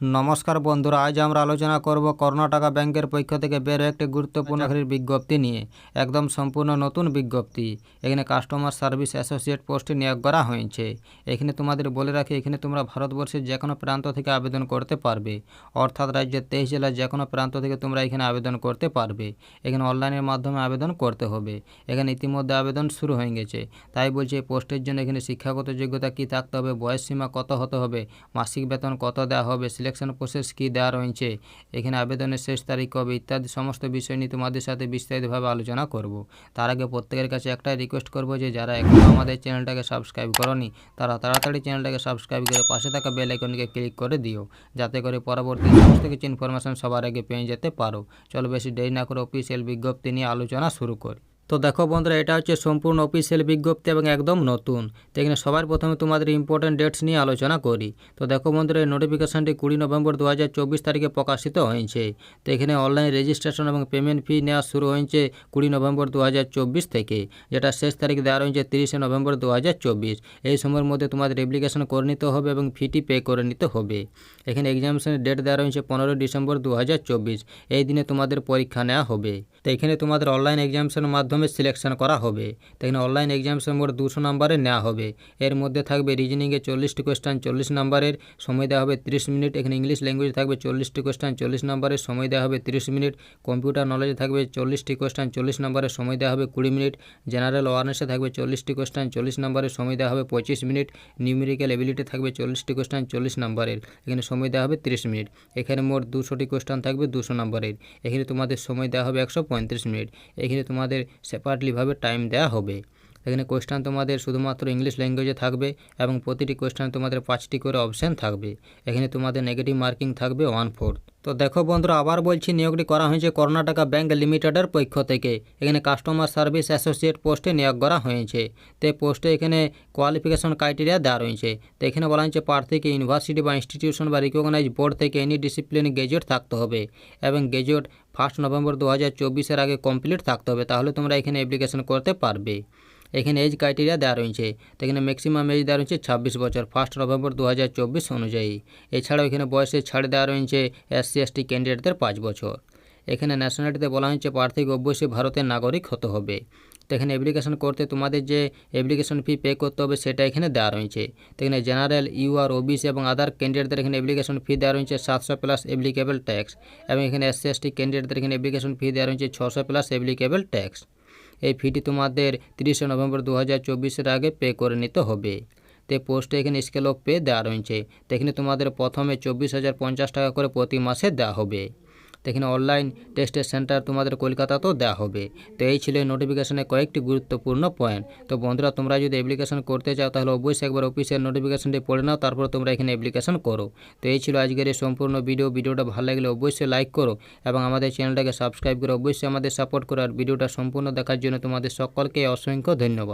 নমস্কার বন্ধুরা, আজ আমরা আলোচনা করব কর্ণাটক ব্যাংকের পক্ষ থেকে বের একটি গুরুত্বপূর্ণ চাকরির বিজ্ঞপ্তি নিয়ে। একদম সম্পূর্ণ নতুন বিজ্ঞপ্তি। এখানে কাস্টমার সার্ভিস অ্যাসোসিয়েট পোস্টে নিয়োগ করা হয়েছে। এখানে তোমাদের বলে রাখি, এখানে তোমরা ভারতবর্ষের যে কোনো প্রান্ত থেকে আবেদন করতে পারবে। অর্থাৎ রাজ্যের 23 জেলার যে কোনো প্রান্ত থেকে তোমরা এখানে আবেদন করতে পারবে। এখানে অনলাইনের মাধ্যমে আবেদন করতে হবে। এখানে ইতিমধ্যে আবেদন শুরু হয়ে গেছে। তাই বলছি, এই পোস্টের জন্য এখানে শিক্ষাগত যোগ্যতা কী থাকতে হবে, বয়স সীমা কত হতে হবে, মাসিক বেতন কত দেওয়া হবে, সিলেকশন প্রসেস কী দেওয়া রয়েছে, এখানে আবেদনের শেষ তারিখ কবে ইত্যাদি সমস্ত বিষয় নিয়ে তোমাদের সাথে বিস্তারিতভাবে আলোচনা করব। তার আগে প্রত্যেকের কাছে একটাই রিকোয়েস্ট করব যে যারা এখনও আমাদের চ্যানেলটাকে সাবস্ক্রাইব করনি তারা তাড়াতাড়ি চ্যানেলটাকে সাবস্ক্রাইব করে পাশে থাকা বেল আইকনকে ক্লিক করে দিও, যাতে করে পরবর্তী সমস্ত কিছু ইনফরমেশন সবার আগে পেয়ে যেতে পারো। চলো বেশি দেরি না করে অফিসিয়াল বিজ্ঞপ্তি নিয়ে আলোচনা শুরু করি। তো দেখো বন্ধুরা, এটা হচ্ছে সম্পূর্ণ অফিসিয়াল বিজ্ঞপ্তি এবং একদম নতুন। তো এখানে সবার প্রথমে তোমাদের ইম্পর্টেন্ট ডেটস নিয়ে আলোচনা করি। তো দেখো বন্ধুরা, এই নোটিফিকেশানটি 20 নভেম্বর 2024 তারিখে প্রকাশিত হয়েছে। তো এখানে অনলাইন রেজিস্ট্রেশন এবং পেমেন্ট ফি নেওয়া শুরু হয়েছে 20 নভেম্বর 2024 থেকে, যেটা শেষ তারিখ দেওয়া রয়েছে 30 নভেম্বর 2024। এই সময়ের মধ্যে তোমাদের অ্যাপ্লিকেশন করে নিতে হবে এবং ফিটি পে করে নিতে হবে। এখানে এক্সামিনেশনের ডেট দেওয়া রয়েছে 15 ডিসেম্বর 2024। এই দিনে তোমাদের পরীক্ষা নেওয়া হবে। তো এখানে তোমাদের অনলাইন এক্সামিনেশনের মাধ্যমে সিলেকশন করা হবে। তো এখানে অনলাইন এক্সামিনেশন মোট 200 নম্বরের নেওয়া হবে। এর মধ্যে থাকবে রিজনিংয়ে 40টি কোয়েশ্চেন 40 নম্বরের, সময় দেওয়া হবে 30 মিনিট। এখানে ইংলিশ ল্যাঙ্গুয়েজ থাকবে 40টি কোয়েশ্চেন 40 নম্বরের, সময় দেওয়া হবে 30 মিনিট। কম্পিউটার নলেজে থাকবে 40টি কোয়েশ্চেন 40 নম্বরের, সময় দেওয়া হবে 20 মিনিট। জেনারেল অ্যাওয়ারনেসে থাকবে 40টি কোয়েশ্চেন 40 নম্বরের, সময় দেওয়া হবে 25 মিনিট। নিউমেরিক্যাল এবিলিটি থাকবে 40টি কোয়েশ্চেন 40 নম্বরের, এখানে সময় দেওয়া হবে 30 মিনিট। এখানে মোট 200টি কোয়েশ্চেন থাকবে 200 নম্বরের, এখানে তোমাদের সময় দেওয়া হবে 135 মিনিট। এখানে তোমাদের সেপারেটলিভাবে টাইম দেওয়া হবে। এখানে কোয়েশ্চেন তোমাদের শুধুমাত্র ইংলিশ ল্যাঙ্গুয়েজে থাকবে এবং প্রতিটি কোয়েশ্চেন তোমাদের 5টি করে অপশান থাকবে। এখানে তোমাদের নেগেটিভ মার্কিং থাকবে 1/4। তো দেখো বন্ধুরা, আবার বলছি, নিয়োগটি করা হয়েছে কর্ণাটক ব্যাংক লিমিটেডের পক্ষ থেকে। এখানে কাস্টমার সার্ভিস অ্যাসোসিয়েট পোস্টে নিয়োগ করা হয়েছে। তো এই পোস্টে এখানে কোয়ালিফিকেশন ক্রাইটেরিয়া দেওয়া রয়েছে। তো এখানে বলা হয়েছে প্রার্থীকে ইউনিভার্সিটি বা ইনস্টিটিউশন বা রিকগনাইজ বোর্ড থেকে এনি ডিসিপ্লিন গ্র্যাজুয়েট থাকতে হবে এবং গ্র্যাজুয়েট 1 নভেম্বর 2024 এর আগে কমপ্লিট থাকতে হবে, তাহলে তোমরা এখানে অ্যাপ্লিকেশন করতে পারবে। এখানে এজ ক্রাইটেরিয়া দেওয়া রয়েছে। তো এখানে ম্যাক্সিমাম এজ দেওয়া রয়েছে 26 বছর 1 নভেম্বর 2024 অনুযায়ী। এছাড়াও এখানে বয়সের ছাড় দেওয়া রয়েছে SC/ST ক্যান্ডিডেটদের 5 বছর। এখানে ন্যাশনালিটিতে বলা হয়েছে প্রার্থীকে অবশ্যই ভারতের নাগরিক হতে হবে। তো এখানে অ্যাপ্লিকেশন করতে তোমাদের যে অ্যাপ্লিকেশন ফি পে করতে হবে সেটা এখানে দেওয়া রয়েছে। তো এখানে জেনারেল, UR, OBC এবং আদার ক্যান্ডিডেটদের এখানে অ্যাপ্লিকেশন ফি দেওয়া রয়েছে 700 প্লাস অ্যাপ্লিকেবল ট্যাক্স এবং এখানে SC/ST ক্যান্ডিডেটদের এখানে অ্যাপ্লিকেশন ফি দেওয়া রয়েছে 600 প্লাস অ্যাপ্লিকেবল ট্যাক্স। এই ফিটি তোমাদের 30 নভেম্বর 2024 আগে পে করে নিতে হবে। তো পোস্টে এখানে স্কেল অফ পে দেওয়া রয়েছে। তো এখানে তোমাদের প্রথমে 24,050 টাকা করে প্রতি মাসে দেওয়া হবে। তো এখানে অনলাইন টেস্টের সেন্টার তোমাদের কলকাতাতেও দেওয়া হবে। তো এই ছিল নোটিফিকেশনের কয়েকটি গুরুত্বপূর্ণ পয়েন্ট। তো বন্ধুরা, তোমরা যদি অ্যাপ্লিকেশন করতে চাও তাহলে অবশ্যই একবার অফিসিয়াল নোটিফিকেশনটি পড়ে নাও, তারপর তোমরা এখানে অ্যাপ্লিকেশন করো। তো এই ছিল আজকের এই সম্পূর্ণ ভিডিওটা ভালো লাগলে অবশ্যই লাইক করো এবং আমাদের চ্যানেলটাকে সাবস্ক্রাইব করে অবশ্যই আমাদের সাপোর্ট করো। আর ভিডিওটা সম্পূর্ণ দেখার জন্য তোমাদের সকলকে অসংখ্য ধন্যবাদ।